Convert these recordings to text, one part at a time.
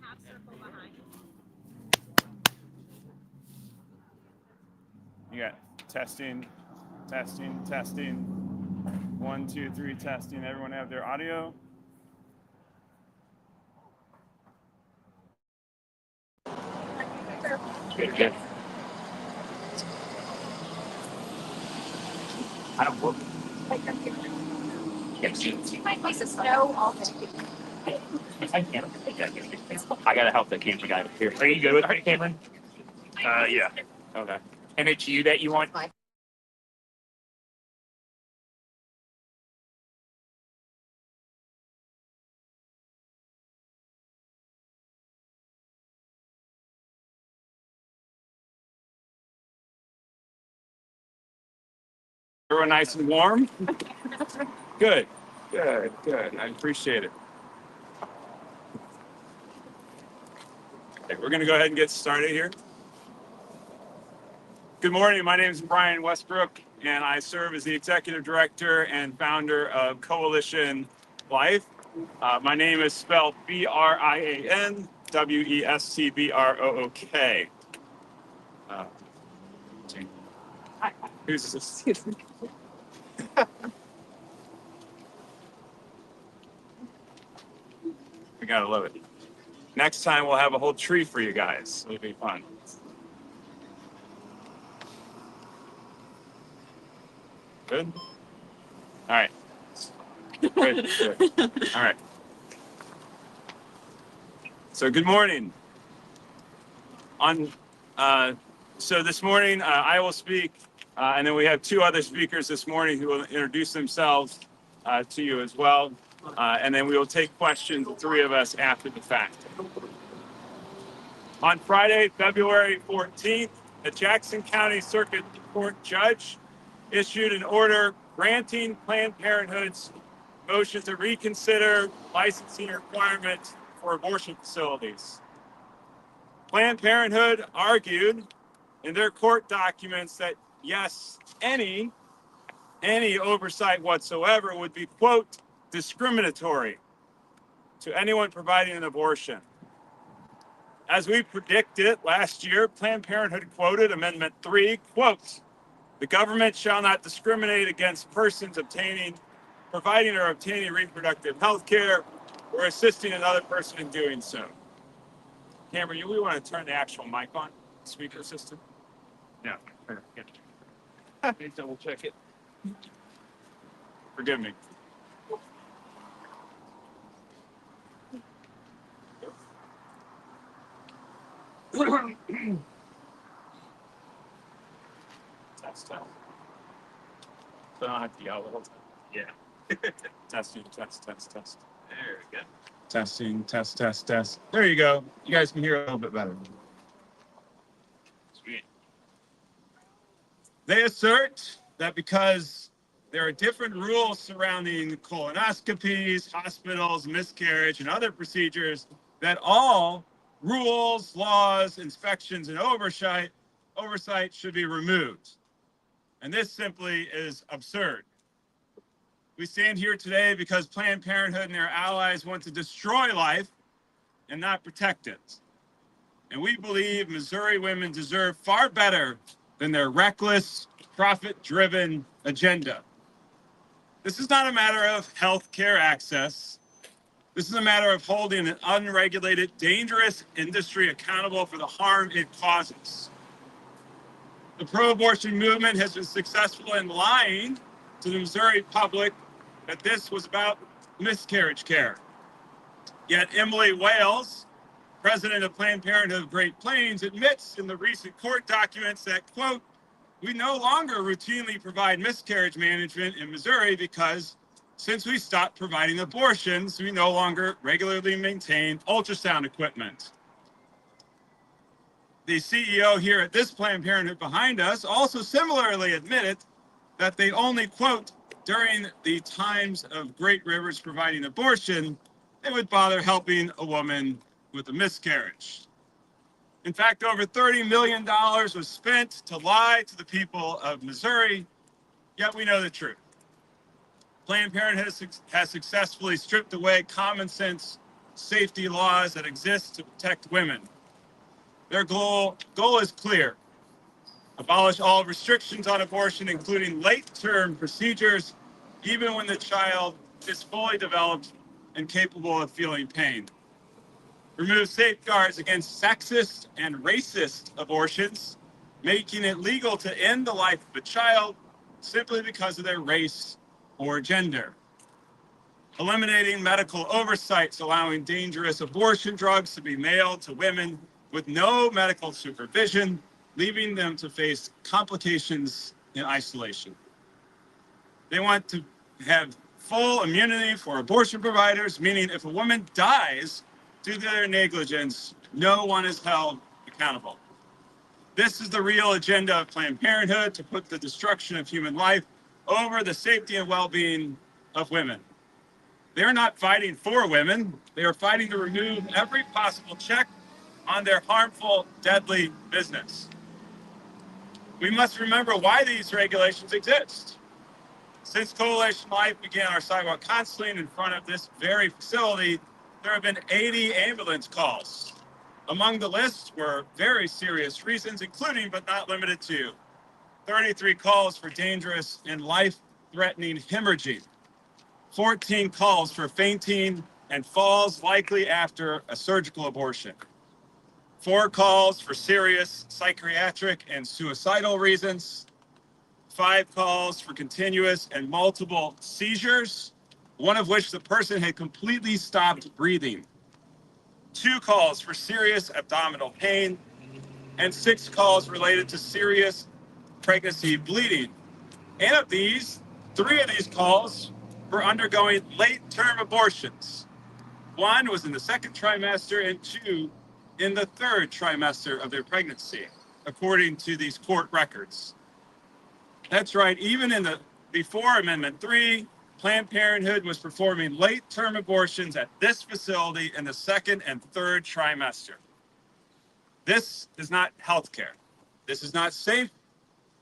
half circle behind. You got testing, testing, testing. 1, 2, 3, testing. Everyone have their audio? Good. I don't work. You might place a snow all day. I can't. I gotta help the camera guy here. Are you good with it, Cameron? Yeah. Okay. And it's you that you want? Everyone nice and warm? Good, good, good. I appreciate it. Okay, we're going to go ahead and get started here. Good morning. My name is Brian Westbrook, and I serve as the executive director and founder of Coalition Life. My name is spelled BRIAN WESTBROOK. Who's this? We gotta love it. Next time we'll have a whole tree for you guys. It'll be fun. Good? All right. Good, good. All right. So good morning. So this morning I will speak, and then we have two other speakers this morning who will introduce themselves to you as well. And then we will take questions, the three of us, after the fact. On Friday, February 14th, a Jackson County Circuit Court judge issued an order granting Planned Parenthood's motion to reconsider licensing requirements for abortion facilities. Planned Parenthood argued in their court documents that, yes, any oversight whatsoever would be, quote, discriminatory to anyone providing an abortion. As we predicted last year, Planned Parenthood quoted Amendment 3, quote, the government shall not discriminate against persons providing or obtaining reproductive health care or assisting another person in doing so. Cameron, we want to turn the actual mic on, speaker system? No. Let me double check it. Forgive me. Test. So I don't have to yell the whole time. Yeah. Testing, test. There we go. Testing, test. There you go. You guys can hear a little bit better. Sweet. They assert that because there are different rules surrounding colonoscopies, hospitals, miscarriage, and other procedures, that all rules, laws, inspections, and oversight should be removed. And this simply is absurd. We stand here today because Planned Parenthood and their allies want to destroy life and not protect it. And we believe Missouri women deserve far better than their reckless, profit-driven agenda. This is not a matter of health care access. This is a matter of holding an unregulated, dangerous industry accountable for the harm it causes. The pro-abortion movement has been successful in lying to the Missouri public that this was about miscarriage care. Yet Emily Wales, president of Planned Parenthood of Great Plains, admits in the recent court documents that, quote, we no longer routinely provide miscarriage management in Missouri because since we stopped providing abortions, we no longer regularly maintain ultrasound equipment. The CEO here at this Planned Parenthood behind us also similarly admitted that they only, quote, during the times of Great Rivers providing abortion, they would bother helping a woman with a miscarriage. In fact, over $30 million was spent to lie to the people of Missouri, yet we know the truth. Planned Parenthood has successfully stripped away common sense safety laws that exist to protect women. Their goal is clear: abolish all restrictions on abortion, including late-term procedures, even when the child is fully developed and capable of feeling pain. Remove safeguards against sexist and racist abortions, making it legal to end the life of a child simply because of their race or gender. Eliminating medical oversights, allowing dangerous abortion drugs to be mailed to women with no medical supervision, leaving them to face complications in isolation. They want to have full immunity for abortion providers, meaning if a woman dies due to their negligence, no one is held accountable. This is the real agenda of Planned Parenthood: to put the destruction of human life over the safety and well-being of women. They're not fighting for women. They are fighting to remove every possible check on their harmful, deadly business. We must remember why these regulations exist. Since Coalition Life began our sidewalk counseling in front of this very facility, there have been 80 ambulance calls. Among the lists were very serious reasons, including but not limited to 33 calls for dangerous and life-threatening hemorrhaging, 14 calls for fainting and falls likely after a surgical abortion, 4 calls for serious psychiatric and suicidal reasons, 5 calls for continuous and multiple seizures, one of which the person had completely stopped breathing, 2 calls for serious abdominal pain, and 6 calls related to serious pregnancy bleeding. And of these, 3 of these calls were undergoing late-term abortions. 1 was in the 2nd trimester and 2 in the 3rd trimester of their pregnancy, according to these court records. That's right, even in the before Amendment 3, Planned Parenthood was performing late-term abortions at this facility in the 2nd and 3rd trimester. This is not healthcare. This is not safe,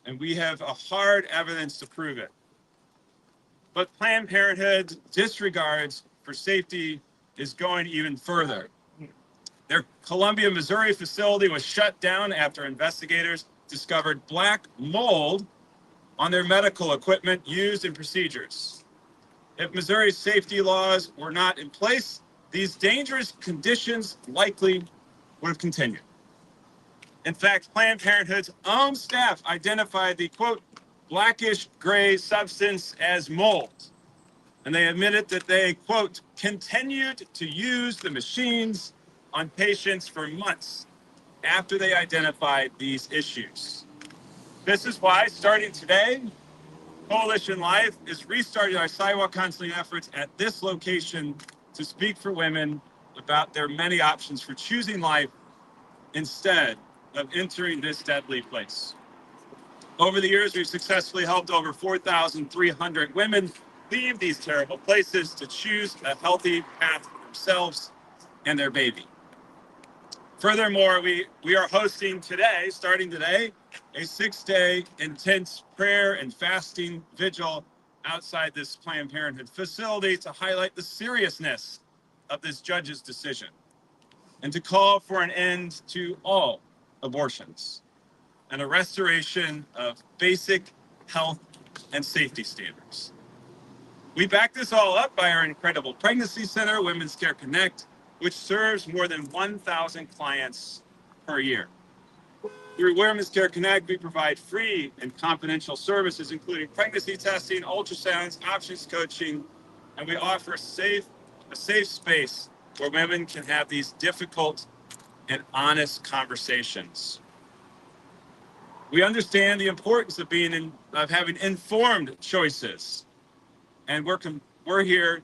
and we have a hard evidence to prove it. But Planned Parenthood's disregards for safety is going even further. Their Columbia, Missouri facility was shut down after investigators discovered black mold on their medical equipment used in procedures. If Missouri's safety laws were not in place, these dangerous conditions likely would have continued. In fact, Planned Parenthood's own staff identified the, quote, blackish gray substance as mold. And they admitted that they, quote, continued to use the machines on patients for months after they identified these issues. This is why, starting today, Coalition Life is restarting our sidewalk counseling efforts at this location to speak for women about their many options for choosing life instead of entering this deadly place. Over the years, we've successfully helped over 4,300 women leave these terrible places to choose a healthy path for themselves and their baby. Furthermore, we are hosting today, starting today, a 6-day intense prayer and fasting vigil outside this Planned Parenthood facility to highlight the seriousness of this judge's decision and to call for an end to all abortions and a restoration of basic health and safety standards. We back this all up by our incredible pregnancy center, Women's Care Connect, which serves more than 1,000 clients per year. Through Women's Care Connect, we provide free and confidential services, including pregnancy testing, ultrasounds, options coaching, and we offer a safe space where women can have these difficult and honest conversations. We understand the importance of having informed choices, and we're here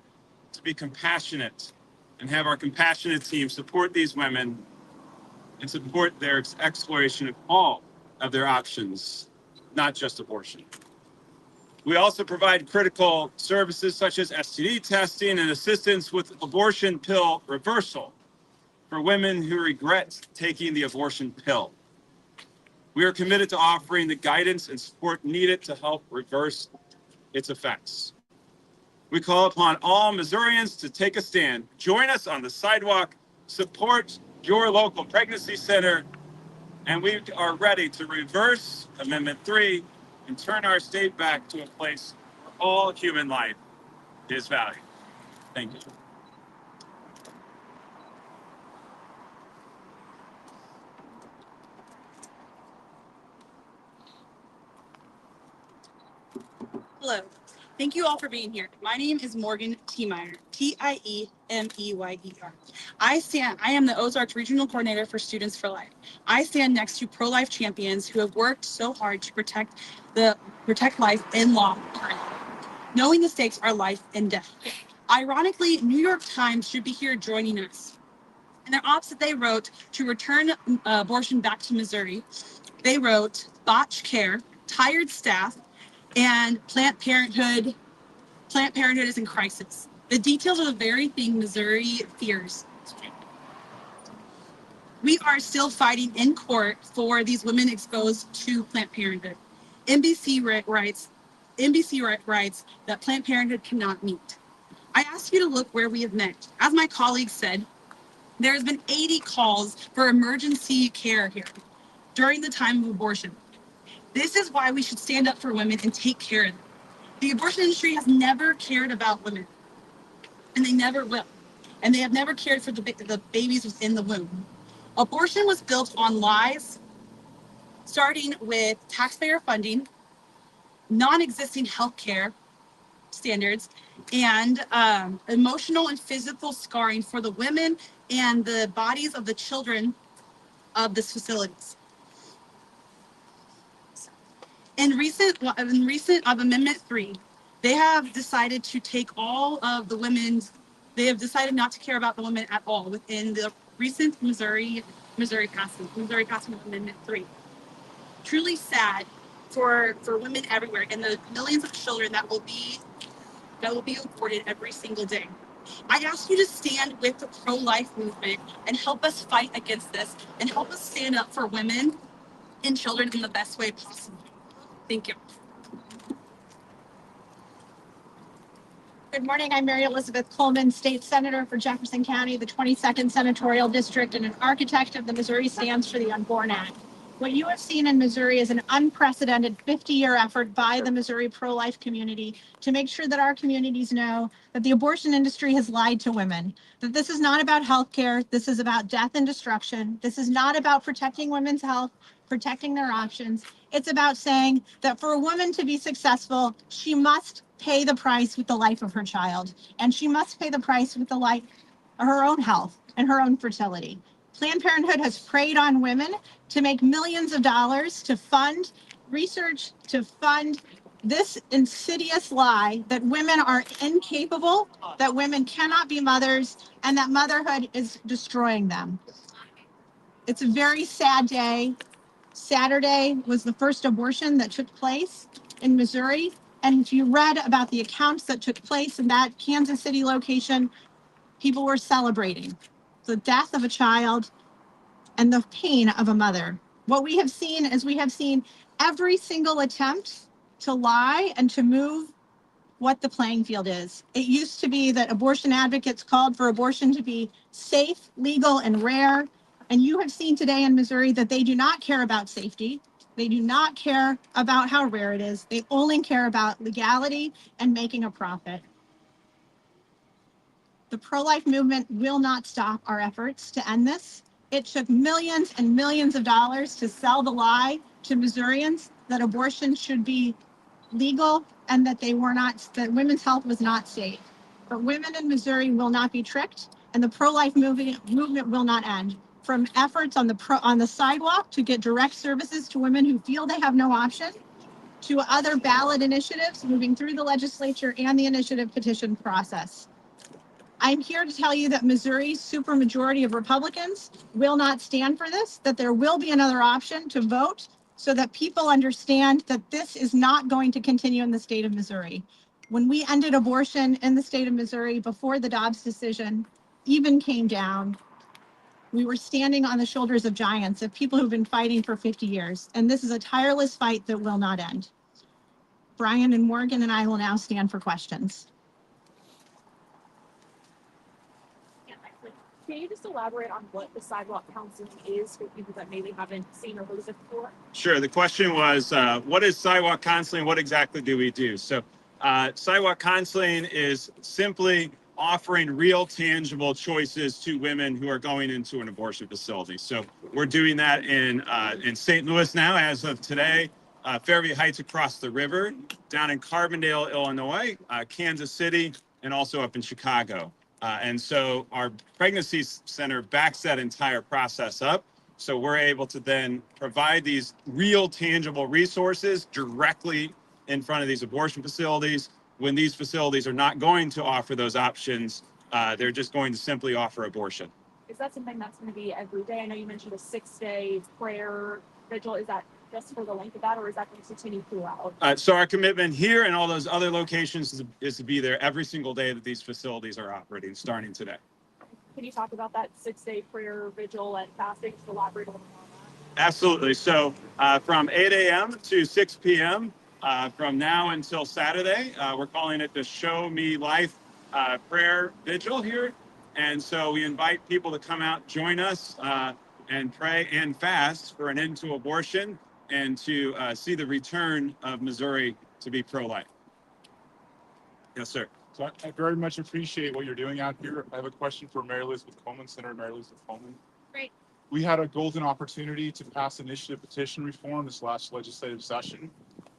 to be compassionate and have our compassionate team support these women and support their exploration of all of their options, not just abortion. We also provide critical services such as STD testing and assistance with abortion pill reversal for women who regret taking the abortion pill. We are committed to offering the guidance and support needed to help reverse its effects. We call upon all Missourians to take a stand. Join us on the sidewalk, support your local pregnancy center, and we are ready to reverse Amendment 3 and turn our state back to a place where all human life is valued. Thank you. Hello. Thank you all for being here. My name is Morgan Tiemeyer, T-I-E-M-E-Y-E-R. I am the Ozarks Regional Coordinator for Students for Life. I stand next to pro-life champions who have worked so hard to protect life in law, knowing the stakes are life and death. Ironically, New York Times should be here joining us. In their ops that they wrote to return abortion back to Missouri, they wrote botched care, tired staff, and Planned Parenthood is in crisis. The details are the very thing Missouri fears. We are still fighting in court for these women exposed to Planned Parenthood. NBC writes that Planned Parenthood cannot meet. I ask you to look where we have met. As my colleague said, there has been 80 calls for emergency care here during the time of abortion. This is why we should stand up for women and take care of them. The abortion industry has never cared about women, and they never will. And they have never cared for the babies within the womb. Abortion was built on lies, starting with taxpayer funding, non-existing healthcare standards, and emotional and physical scarring for the women and the bodies of the children of these facilities. In recent of Amendment 3, they have decided to take all of the they have decided not to care about the women at all within the recent Missouri passing of Amendment 3. Truly sad for women everywhere and the millions of children that will be aborted every single day. I ask you to stand with the pro-life movement and help us fight against this and help us stand up for women and children in the best way possible. Thank you. Good morning. I'm Mary Elizabeth Coleman, State Senator for Jefferson County, the 22nd Senatorial District, and an architect of the Missouri Stands for the Unborn Act. What you have seen in Missouri is an unprecedented 50-year effort by the Missouri pro-life community to make sure that our communities know that the abortion industry has lied to women, that this is not about health care, this is about death and destruction. This is not about protecting women's health, protecting their options. It's about saying that for a woman to be successful, she must pay the price with the life of her child, and she must pay the price with the life of her own health and her own fertility. Planned Parenthood has preyed on women to make millions of dollars to fund research, to fund this insidious lie that women are incapable, that women cannot be mothers, and that motherhood is destroying them. It's a very sad day. Saturday was the first abortion that took place in Missouri. And if you read about the accounts that took place in that Kansas City location, people were celebrating the death of a child and the pain of a mother. What we have seen is we have seen every single attempt to lie and to move what the playing field is. It used to be that abortion advocates called for abortion to be safe, legal, and rare. And you have seen today in Missouri that they do not care about safety. They do not care about how rare it is. They only care about legality and making a profit. The pro-life movement will not stop our efforts to end this. It took millions and millions of dollars to sell the lie to Missourians that abortion should be legal and that that women's health was not safe. But women in Missouri will not be tricked, and the pro-life movement will not end. From efforts on the sidewalk to get direct services to women who feel they have no option, to other ballot initiatives moving through the legislature and the initiative petition process. I'm here to tell you that Missouri's supermajority of Republicans will not stand for this, that there will be another option to vote so that people understand that this is not going to continue in the state of Missouri. When we ended abortion in the state of Missouri before the Dobbs decision even came down, we were standing on the shoulders of giants, of people who've been fighting for 50 years. And this is a tireless fight that will not end. Brian and Morgan and I will now stand for questions. Can you just elaborate on what the sidewalk counseling is for people that maybe haven't seen or heard of it before? Sure. The question was, what is sidewalk counseling? What exactly do we do? So, sidewalk counseling is simply offering real, tangible choices to women who are going into an abortion facility. So, we're doing that in St. Louis now, as of today, Fairview Heights across the river, down in Carbondale, Illinois, Kansas City, and also up in Chicago. And so, our pregnancy center backs that entire process up. So we're able to then provide these real tangible resources directly in front of these abortion facilities. When these facilities are not going to offer those options, they're just going to simply offer abortion. Is that something that's going to be every day? I know you mentioned a 6-day prayer vigil. Is that just for the length of that, or is that going to continue throughout? So our commitment here and all those other locations is to be there every single day that these facilities are operating, starting today. Can you talk about that 6-day prayer vigil and fasting? Just elaborate a little more on that. Absolutely. So from 8 a.m. to 6 p.m., from now until Saturday, we're calling it the Show Me Life prayer vigil here. And so we invite people to come out, join us, and pray and fast for an end to abortion and to see the return of Missouri to be pro-life. Yes, sir. So I very much appreciate what you're doing out here. I have a question for Mary Elizabeth Coleman, Senator Mary Elizabeth Coleman. Great. We had a golden opportunity to pass initiative petition reform this last legislative session.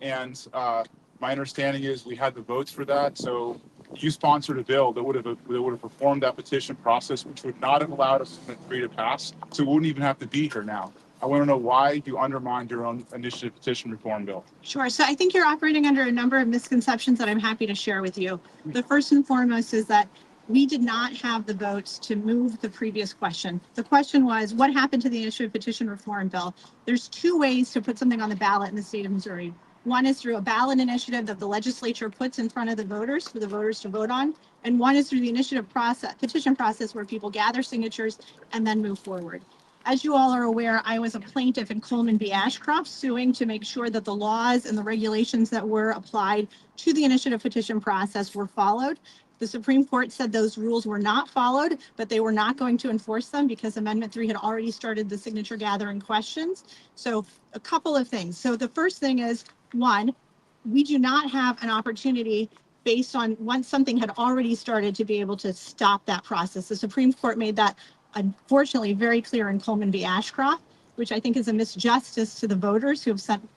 And my understanding is we had the votes for that. So you sponsored a bill that would have performed that petition process, which would not have allowed Amendment 3 to pass. So we wouldn't even have to be here now. I want to know why you undermined your own initiative petition reform bill. Sure. So I think you're operating under a number of misconceptions that I'm happy to share with you. The first and foremost is that we did not have the votes to move the previous question. The question was, what happened to the initiative petition reform bill? There's two ways to put something on the ballot in the state of Missouri. One is through a ballot initiative that the legislature puts in front of the voters for the voters to vote on. And one is through the initiative process, petition process, where people gather signatures and then move forward. As you all are aware, I was a plaintiff in Coleman v. Ashcroft, suing to make sure that the laws and the regulations that were applied to the initiative petition process were followed. The Supreme Court said those rules were not followed, but they were not going to enforce them because Amendment 3 had already started the signature gathering questions. So a couple of things. So the first thing is, one, we do not have an opportunity based on once something had already started to be able to stop that process. The Supreme Court made that unfortunately very clear in Coleman v. Ashcroft, which I think is a misjustice to the voters who have sent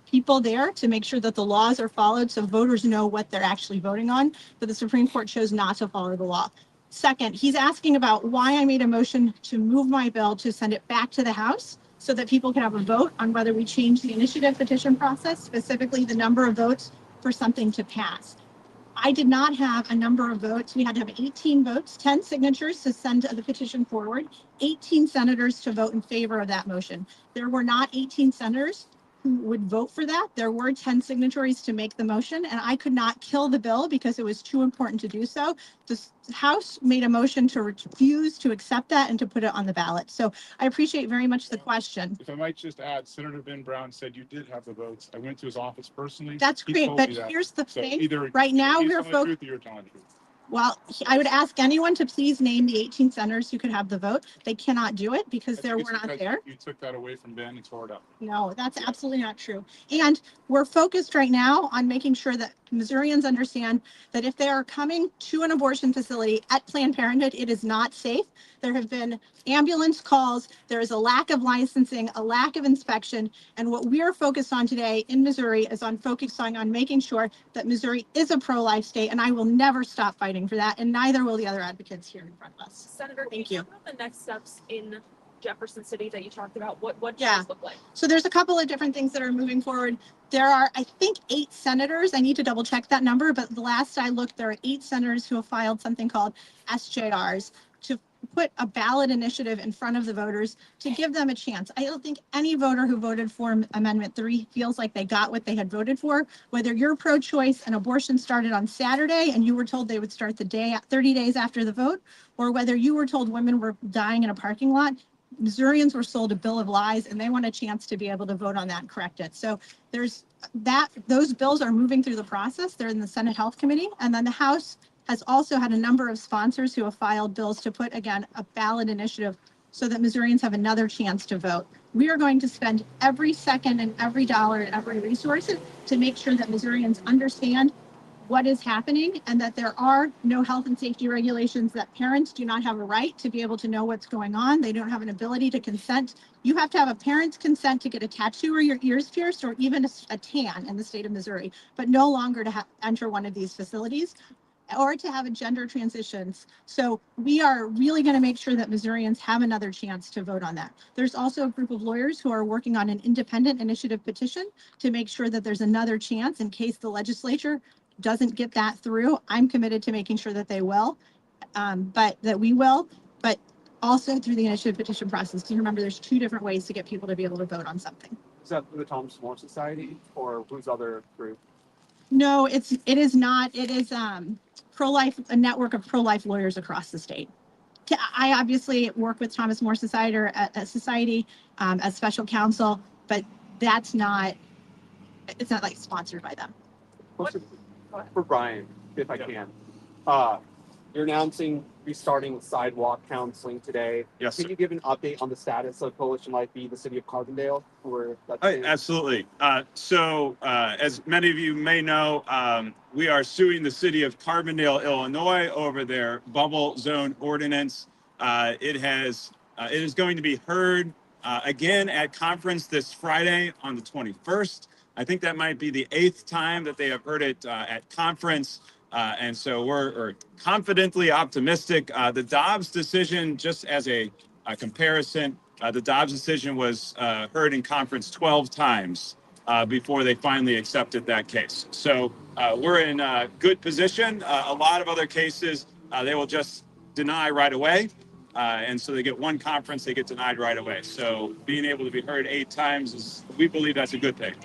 people there to make sure that the laws are followed so voters know what they're actually voting on. But the Supreme Court chose not to follow the law. Second, he's asking about why I made a motion to move my bill to send it back to the House so that people can have a vote on whether we change the initiative petition process, specifically the number of votes for something to pass. I did not have a number of votes. We had to have 18 votes, 10 signatures to send the petition forward, 18 senators to vote in favor of that motion. There were not 18 senators who would vote for that. There were 10 signatories to make the motion, and I could not kill the bill because it was too important to do so. The House made a motion to refuse to accept that and to put it on the ballot. So I appreciate very much the question. If I might just add, Senator Ben Brown said you did have the votes. I went to his office personally. That's He great, told but me that. here's the So thing. either Right now, he's we're telling the focused. truth or you're telling the truth. Well, I would ask anyone to please name the 18 senators who could have the vote. They cannot do it because I they think were it's not because there. You took that away from Ben and tore it up. No, that's absolutely not true. And we're focused right now on making sure that Missourians understand that if they are coming to an abortion facility at Planned Parenthood, it is not safe. There have been ambulance calls. There is a lack of licensing, a lack of inspection. And what we are focused on today in Missouri is on focusing on making sure that Missouri is a pro-life state. And I will never stop fighting for that. And neither will the other advocates here in front of us. Senator, Thank can you. talk about the next steps in Jefferson City that you talked about? What does Yeah. this look like? So there's a couple of different things that are moving forward. There are, I think, 8 senators. I need to double check that number, but the last I looked, there are 8 senators who have filed something called SJRs to put a ballot initiative in front of the voters to give them a chance. I don't think any voter who voted for Amendment 3 feels like they got what they had voted for. Whether you're pro-choice and abortion started on Saturday and you were told they would start the day 30 days after the vote, or whether you were told women were dying in a parking lot, Missourians were sold a bill of lies and they want a chance to be able to vote on that and correct it. So there's that, those bills are moving through the process. They're in the Senate Health Committee, and then the House has also had a number of sponsors who have filed bills to put, again, a ballot initiative so that Missourians have another chance to vote. We are going to spend every second and every dollar and every resource to make sure that Missourians understand what is happening and that there are no health and safety regulations, that parents do not have a right to be able to know what's going on. They don't have an ability to consent. You have to have a parent's consent to get a tattoo or your ears pierced or even a tan in the state of Missouri, but no longer to enter one of these facilities or to have a gender transitions. So we are really going to make sure that Missourians have another chance to vote on that. There's also a group of lawyers who are working on an independent initiative petition to make sure that there's another chance in case the legislature doesn't get that through. I'm committed to making sure that they will, but also through the initiative petition process. Do you remember there's two different ways to get people to be able to vote on something? Is that the Thomas More Society or whose other group? No, it is not. It is pro-life, a network of pro-life lawyers across the state. I obviously work with Thomas More Society or a society as special counsel, but it's not like sponsored by them. For Brian, if I can. You're announcing restarting sidewalk counseling today. Yes, Can sir. you give an update on the status of Coalition Life Be the city of Carbondale? Absolutely. As many of you may know, we are suing the city of Carbondale, Illinois, over their bubble zone ordinance. It is going to be heard again at conference this Friday on the 21st. I think that might be the 8th time that they have heard it at conference. And so we're confidently optimistic. The Dobbs decision, just as a comparison, the Dobbs decision was heard in conference 12 times before they finally accepted that case. So we're in a good position. A lot of other cases, they will just deny right away. And so they get one conference, they get denied right away. So being able to be heard 8 times, we believe that's a good thing.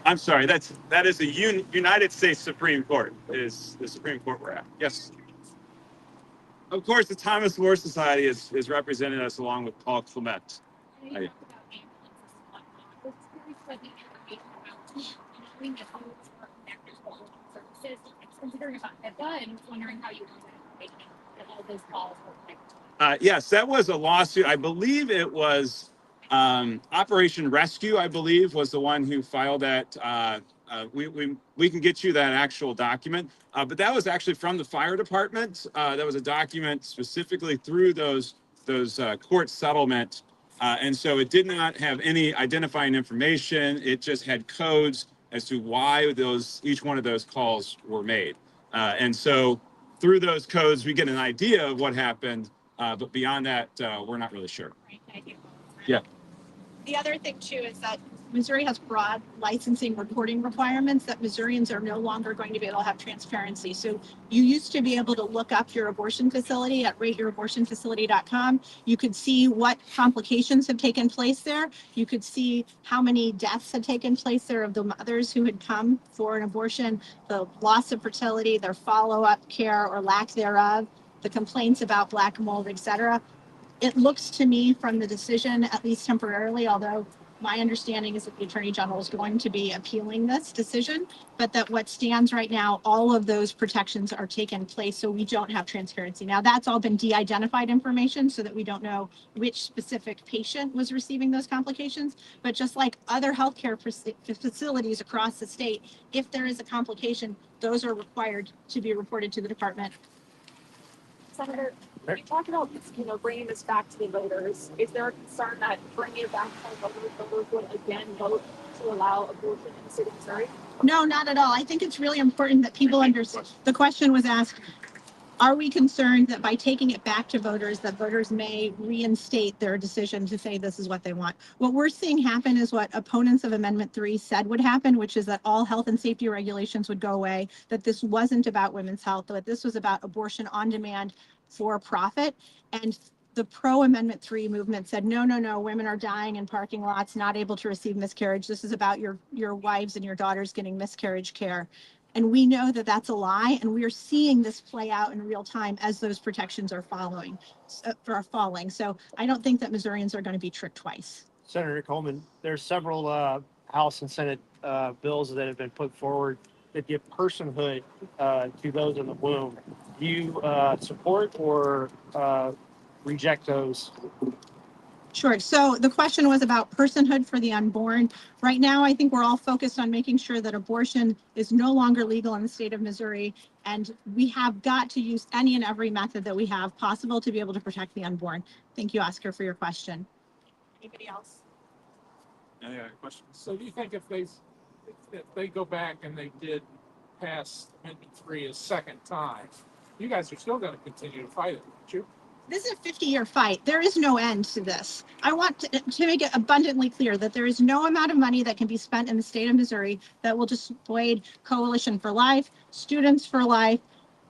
I'm sorry, that is the United States Supreme Court, is the Supreme Court we're at. Yes. Of course, the Thomas More Society is representing us along with Paul Clement. Yes, that was a lawsuit. I believe it was Operation Rescue, I believe, was the one who filed that. We can get you that actual document, but that was actually from the fire department. That was a document specifically through those court settlement, and so it did not have any identifying information. It just had codes as to why each one of those calls were made, and so through those codes we get an idea of what happened, but beyond that, we're not really sure. Yeah. The other thing too is that Missouri has broad licensing reporting requirements that Missourians are no longer going to be able to have transparency. So you used to be able to look up your abortion facility at rateyourabortionfacility.com. You could see what complications have taken place there. You could see how many deaths had taken place there of the mothers who had come for an abortion, the loss of fertility, their follow-up care or lack thereof, the complaints about black mold, etc. It looks to me from the decision, at least temporarily, although my understanding is that the Attorney General is going to be appealing this decision, but that what stands right now, all of those protections are taken place, so we don't have transparency. Now, that's all been de-identified information so that we don't know which specific patient was receiving those complications, but just like other healthcare facilities across the state, if there is a complication, those are required to be reported to the department. Senator, you talked about, bringing this back to the voters. Is there a concern that bringing it back to the voters would again vote to allow abortion in the state of Missouri? No, not at all. I think it's really important that people understand. The question was asked, are we concerned that by taking it back to voters, that voters may reinstate their decision to say this is what they want? What we're seeing happen is what opponents of Amendment 3 said would happen, which is that all health and safety regulations would go away, that this wasn't about women's health, that this was about abortion on demand for profit. And the pro-Amendment 3 movement said, no, women are dying in parking lots, not able to receive miscarriage. This is about your wives and your daughters getting miscarriage care. And we know that that's a lie, and we are seeing this play out in real time as those protections are falling. So I don't think that Missourians are going to be tricked twice. Senator Coleman, there's several House and Senate bills that have been put forward that give personhood to those in the womb. Do you support or reject those? Sure. So the question was about personhood for the unborn. Right now, I think we're all focused on making sure that abortion is no longer legal in the state of Missouri. And we have got to use any and every method that we have possible to be able to protect the unborn. Thank you, Oscar, for your question. Anybody else? Any other questions? So do you think if they go back and they did pass Amendment 3 a second time, you guys are still going to continue to fight it, aren't you? This is a 50-year fight. There is no end to this. I want to make it abundantly clear that there is no amount of money that can be spent in the state of Missouri that will dissuade Coalition for Life, Students for Life,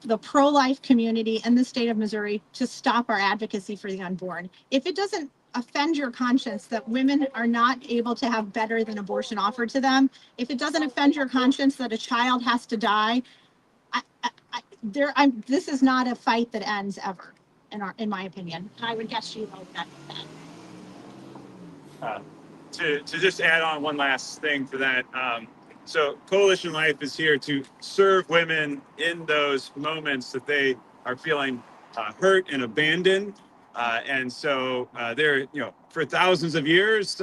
the pro-life community in the state of Missouri to stop our advocacy for the unborn. If it doesn't offend your conscience that women are not able to have better than abortion offered to them, if it doesn't offend your conscience that a child has to die, this is not a fight that ends ever. In my opinion, I would guess you know that. To just add on one last thing for that. So Coalition Life is here to serve women in those moments that they are feeling hurt and abandoned. And so there, for thousands of years,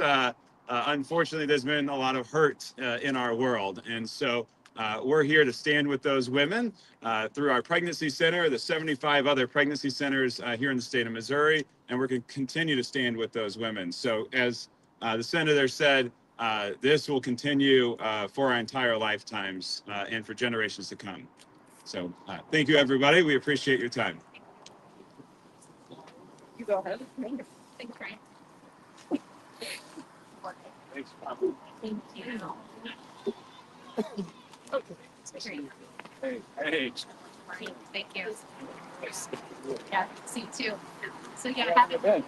unfortunately, there's been a lot of hurt in our world. And so we're here to stand with those women through our pregnancy center, the 75 other pregnancy centers here in the state of Missouri, and we're going to continue to stand with those women. So as the senator said, this will continue for our entire lifetimes and for generations to come. So thank you, everybody. We appreciate your time. You go ahead. Thanks, Frank. Thanks. Thank you. Hey. Thank you. Yeah, see you too. So yeah, have it. Yeah.